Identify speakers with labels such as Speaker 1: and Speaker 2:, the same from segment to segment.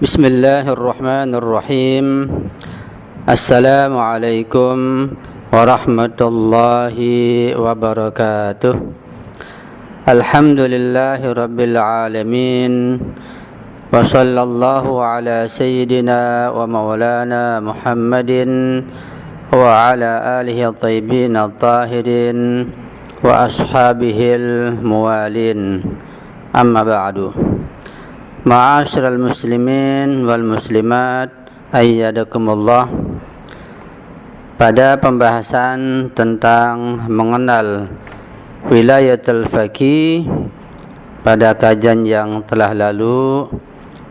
Speaker 1: Bismillahirrahmanirrahim. Assalamualaikum warahmatullahi wabarakatuh. Alhamdulillahi rabbil alamin. Wa sallallahu ala sayyidina wa maulana Muhammadin wa ala alihi at-tayyibin at-tahirin wa ashabihil muwalin. Amma ba'du. Ma'asyiral muslimin wal muslimat, ayyadakumullah. Pada pembahasan tentang mengenal wilayatul faqih pada kajian yang telah lalu,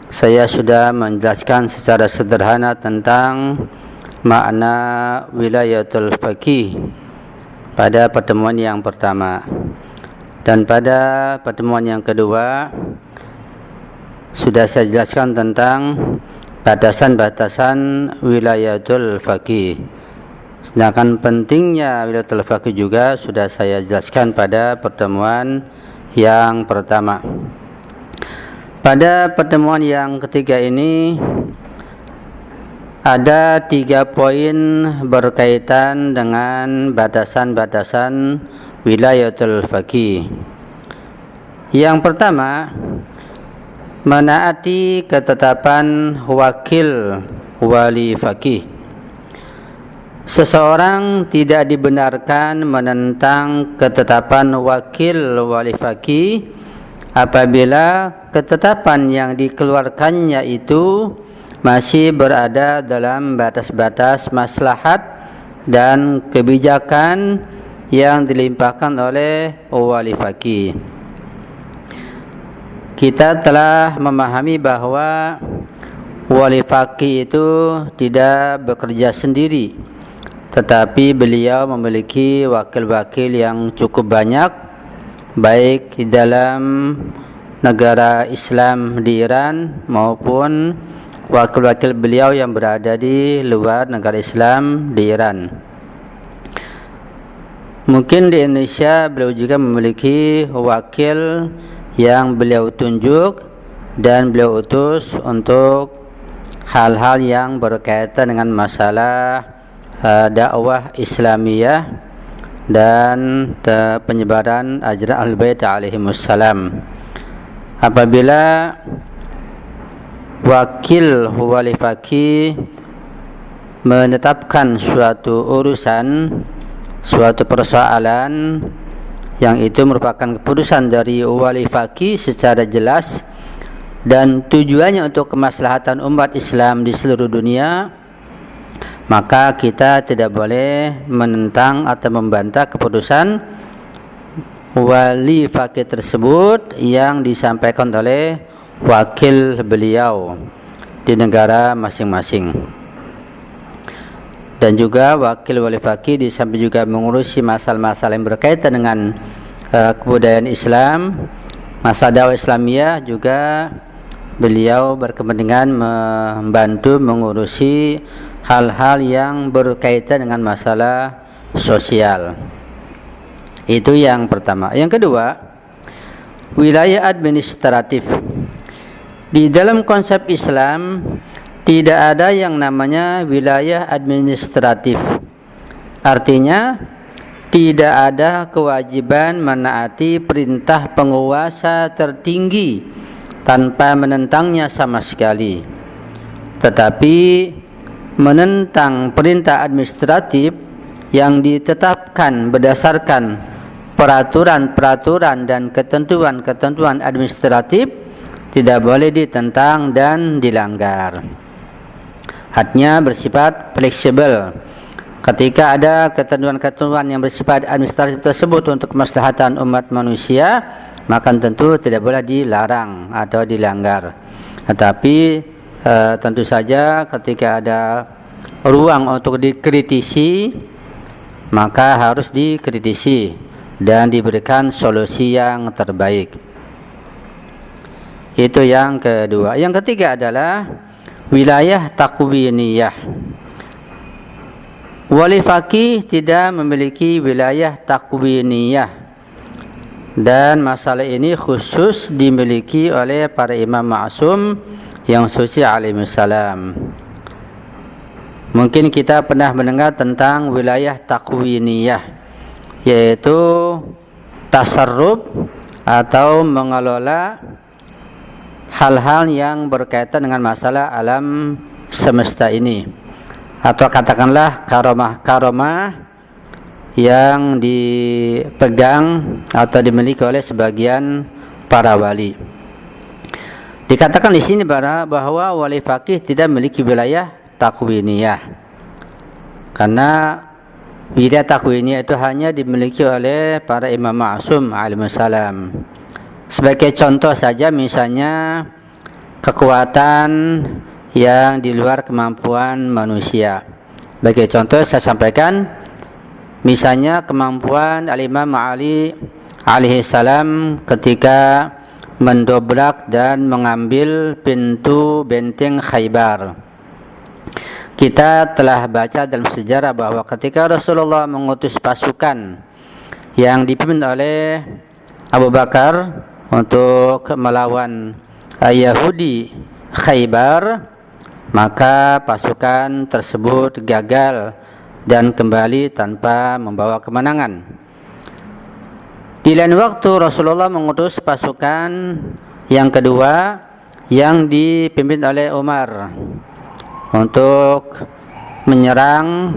Speaker 1: saya sudah menjelaskan secara sederhana tentang makna wilayatul faqih pada pertemuan yang pertama. Dan pada pertemuan yang kedua sudah saya jelaskan tentang batasan-batasan wilayatul faqih. Sedangkan pentingnya wilayatul faqih juga sudah saya jelaskan pada pertemuan yang pertama. Pada pertemuan yang ketiga ini ada 3 poin berkaitan dengan batasan-batasan wilayatul faqih. Yang pertama, menaati ketetapan wakil wali faqih. Seseorang tidak dibenarkan menentang ketetapan wakil wali faqih apabila ketetapan yang dikeluarkannya itu masih berada dalam batas-batas maslahat dan kebijakan yang dilimpahkan oleh wali faqih. Kita telah memahami bahwa wali faqih itu tidak bekerja sendiri, tetapi beliau memiliki wakil-wakil yang cukup banyak, baik di dalam negara Islam di Iran maupun wakil-wakil beliau yang berada di luar negara Islam di Iran. Mungkin di Indonesia beliau juga memiliki wakil yang beliau tunjuk dan beliau utus untuk hal-hal yang berkaitan dengan masalah dakwah Islamiyah dan penyebaran ajaran Ahlul Bait alaihimussalam. Apabila wakil wali faqih menetapkan suatu urusan, suatu persoalan yang itu merupakan keputusan dari wali faqih secara jelas dan tujuannya untuk kemaslahatan umat Islam di seluruh dunia, maka kita tidak boleh menentang atau membantah keputusan wali faqih tersebut yang disampaikan oleh wakil beliau di negara masing-masing. Dan juga wakil wali faqih di samping juga mengurusi masalah-masalah yang berkaitan dengan kebudayaan Islam, masalah dakwah Islamiyah, juga beliau berkepentingan membantu mengurusi hal-hal yang berkaitan dengan masalah sosial. Itu yang pertama. Yang kedua, wilayah administratif. Di dalam konsep Islam tidak ada yang namanya wilayah administratif. Artinya tidak ada kewajiban menaati perintah penguasa tertinggi tanpa menentangnya sama sekali. Tetapi menentang perintah administratif yang ditetapkan berdasarkan peraturan-peraturan dan ketentuan-ketentuan administratif tidak boleh ditentang dan dilanggar. Hadnya bersifat fleksibel. Ketika ada ketentuan-ketentuan yang bersifat administratif tersebut untuk kemaslahatan umat manusia, maka tentu tidak boleh dilarang atau dilanggar. Tetapi tentu saja ketika ada ruang untuk dikritisi, maka harus dikritisi dan diberikan solusi yang terbaik. Itu yang kedua. Yang ketiga adalah wilayah takwiniyah. Wali faqih tidak memiliki wilayah takwiniyah, dan masalah ini khusus dimiliki oleh para imam ma'sum yang suci alaihissalam. Mungkin kita pernah mendengar tentang wilayah takwiniyah, yaitu tasarruf atau mengelola hal-hal yang berkaitan dengan masalah alam semesta ini, atau katakanlah karomah yang dipegang atau dimiliki oleh sebagian para wali. Dikatakan di sini bahwa wali faqih tidak memiliki wilayah takwiniyah, karena wilayah takwiniyah itu hanya dimiliki oleh para imam ma'sum alaihissalam. Sebagai contoh saja, misalnya kekuatan yang di luar kemampuan manusia. Sebagai contoh saya sampaikan, misalnya kemampuan Al-Imam Ali alaihissalam ketika mendobrak dan mengambil pintu benteng Khaybar. Kita telah baca dalam sejarah bahwa ketika Rasulullah mengutus pasukan yang dipimpin oleh Abu Bakar untuk melawan Yahudi Khaybar, maka pasukan tersebut gagal dan kembali tanpa membawa kemenangan. Di lain waktu Rasulullah mengutus pasukan yang kedua yang dipimpin oleh Umar untuk menyerang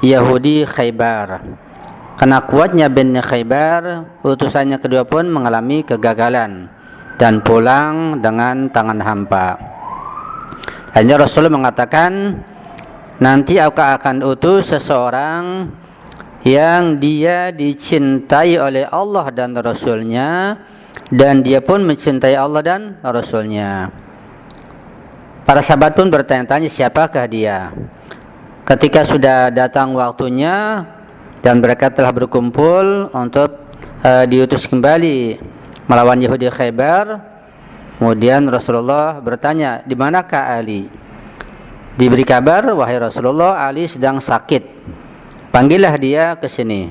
Speaker 1: Yahudi Khaybar. Karena kuatnya benteng Khaybar, utusannya kedua pun mengalami kegagalan dan pulang dengan tangan hampa. Hanya Rasulullah mengatakan, nanti aku akan utus seseorang yang dia dicintai oleh Allah dan Rasulnya, dan dia pun mencintai Allah dan Rasulnya. Para sahabat pun bertanya-tanya, siapakah dia? Ketika sudah datang waktunya dan mereka telah berkumpul untuk diutus kembali melawan Yahudi Khaybar, kemudian Rasulullah bertanya, di manakah Ali? Diberi kabar, wahai Rasulullah, Ali sedang sakit. Panggillah dia ke sini.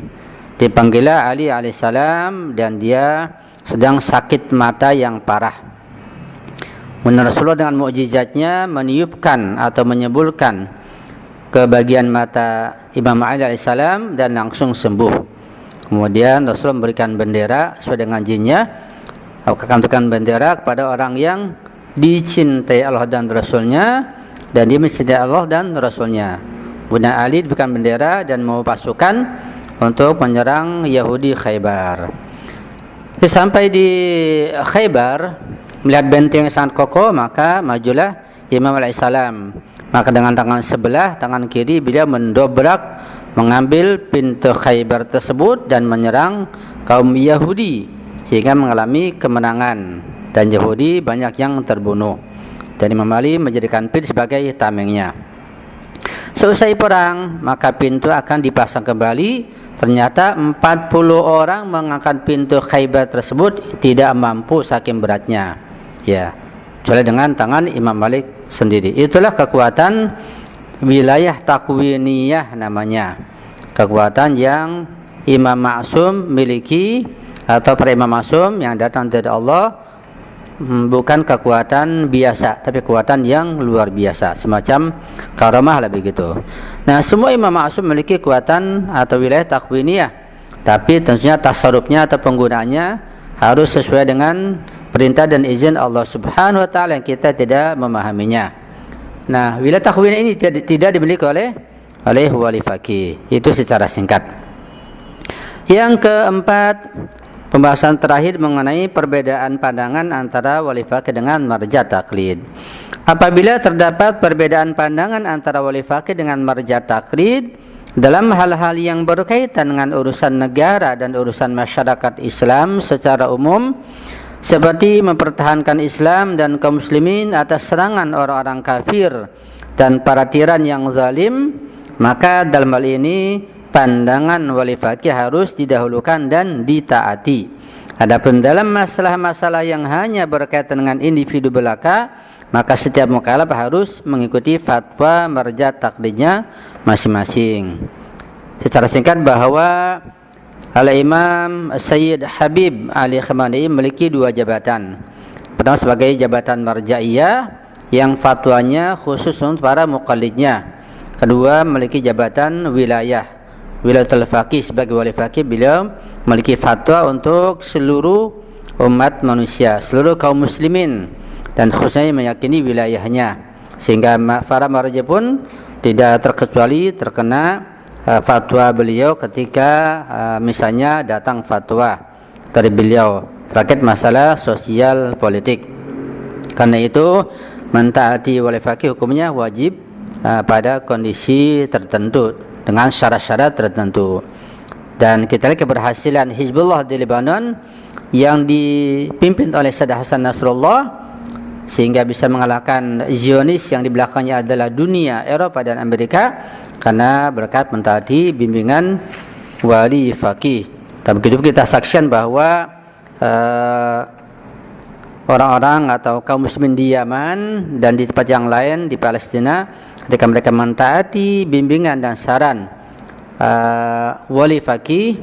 Speaker 1: Dipanggillah Ali alaihissalam dan dia sedang sakit mata yang parah. Menurut Rasulullah dengan mukjizatnya meniupkan atau menyebulkan ke bagian mata Imam Ali alaihissalam dan langsung sembuh. Kemudian Rasulullah memberikan bendera sesuai dengan jinnya, akan memberikan bendera kepada orang yang dicintai Allah dan Rasulnya, dan dia mencintai Allah dan Rasulnya. Kemudian Ali diberikan bendera dan mau pasukan untuk menyerang Yahudi Khaybar. Sampai di Khaybar, melihat benteng yang sangat kokoh, maka majulah Imam alaihissalam. Maka dengan tangan sebelah, tangan kiri, beliau mendobrak, mengambil pintu Khaybar tersebut dan menyerang kaum Yahudi sehingga mengalami kemenangan, dan Yahudi banyak yang terbunuh. Dan Imam Ali menjadikan pintu sebagai tamengnya. Seusai perang, maka pintu akan dipasang kembali. Ternyata 40 orang mengangkat pintu Khaybar tersebut tidak mampu saking beratnya. Ya, kecuali dengan tangan Imam Malik sendiri. Itulah kekuatan wilayah takwiniyah namanya. Kekuatan yang Imam Ma'sum miliki, atau para Imam Ma'sum yang datang dari Allah, bukan kekuatan biasa, tapi kekuatan yang luar biasa, semacam karamah lah begitu. Nah, semua Imam Ma'sum memiliki kekuatan atau wilayah takwiniyah, tapi tentunya tasarrufnya atau penggunaannya harus sesuai dengan perintah dan izin Allah Subhanahu wa taala yang kita tidak memahaminya. Nah, wilayah takwiniyah ini tidak dimiliki oleh wali faqih. Itu secara singkat. Yang keempat, pembahasan terakhir mengenai perbedaan pandangan antara wali faqih dengan marja taklid. Apabila terdapat perbedaan pandangan antara wali faqih dengan marja taklid dalam hal-hal yang berkaitan dengan urusan negara dan urusan masyarakat Islam secara umum, seperti mempertahankan Islam dan kaum muslimin atas serangan orang-orang kafir dan para tiran yang zalim, maka dalam hal ini pandangan wali faqih harus didahulukan dan ditaati. Adapun dalam masalah-masalah yang hanya berkaitan dengan individu belaka, maka setiap mukallaf harus mengikuti fatwa marja taklidnya masing-masing. Secara singkat bahwa Al-Imam Sayyid Habib Ali Khamenei memiliki dua jabatan. Pertama sebagai jabatan marja'iyah yang fatwanya khusus untuk para muqallidnya. Kedua memiliki jabatan wilayah, wilayatul faqih, sebagai wali faqih beliau memiliki fatwa untuk seluruh umat manusia, seluruh kaum muslimin, dan khususnya meyakini wilayahnya, sehingga para marja pun tidak terkecuali terkena fatwa beliau ketika misalnya datang fatwa dari beliau terkait masalah sosial politik. Karena itu mentaati wali faqih hukumnya wajib pada kondisi tertentu dengan syarat-syarat tertentu. Dan kita lihat keberhasilan Hizbullah di Lebanon yang dipimpin oleh Sayyid Hasan Nasrullah sehingga bisa mengalahkan Zionis yang di belakangnya adalah dunia, Eropa dan Amerika, karena berkat mentaati bimbingan wali faqih. Dan begitu kita saksikan bahwa orang-orang atau kaum muslimin di Yaman dan di tempat yang lain di Palestina, ketika mereka mentaati bimbingan dan saran wali faqih,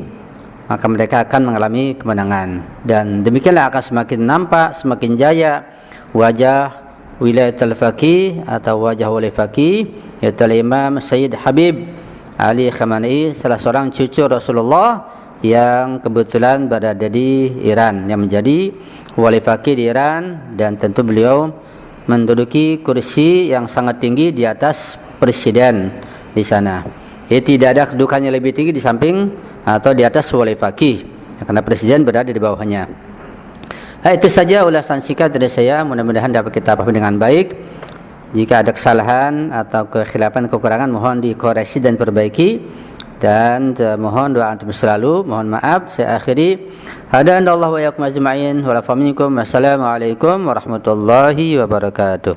Speaker 1: maka mereka akan mengalami kemenangan. Dan demikianlah akan semakin nampak, semakin jaya wajah wilayatul faqih atau wajah wali faqih, yaitu Imam Sayyid Habib Ali Khamenei, salah seorang cucu Rasulullah yang kebetulan berada di Iran, yang menjadi wali faqih di Iran, dan tentu beliau menduduki kursi yang sangat tinggi di atas presiden di sana. Jadi tidak ada kedudukannya lebih tinggi di samping atau di atas wali faqih, karena presiden berada di bawahnya. Itu saja ulasan singkat dari saya, mudah-mudahan dapat kita pahami dengan baik. Jika ada kesalahan atau kekhilafan, kekurangan, mohon dikoreksi dan perbaiki, dan mohon doa antum selalu. Mohon maaf, saya akhiri. Hadanallahu wa iyyakum ajma'in wa la faminkum. Wassalamualaikum warahmatullahi wabarakatuh.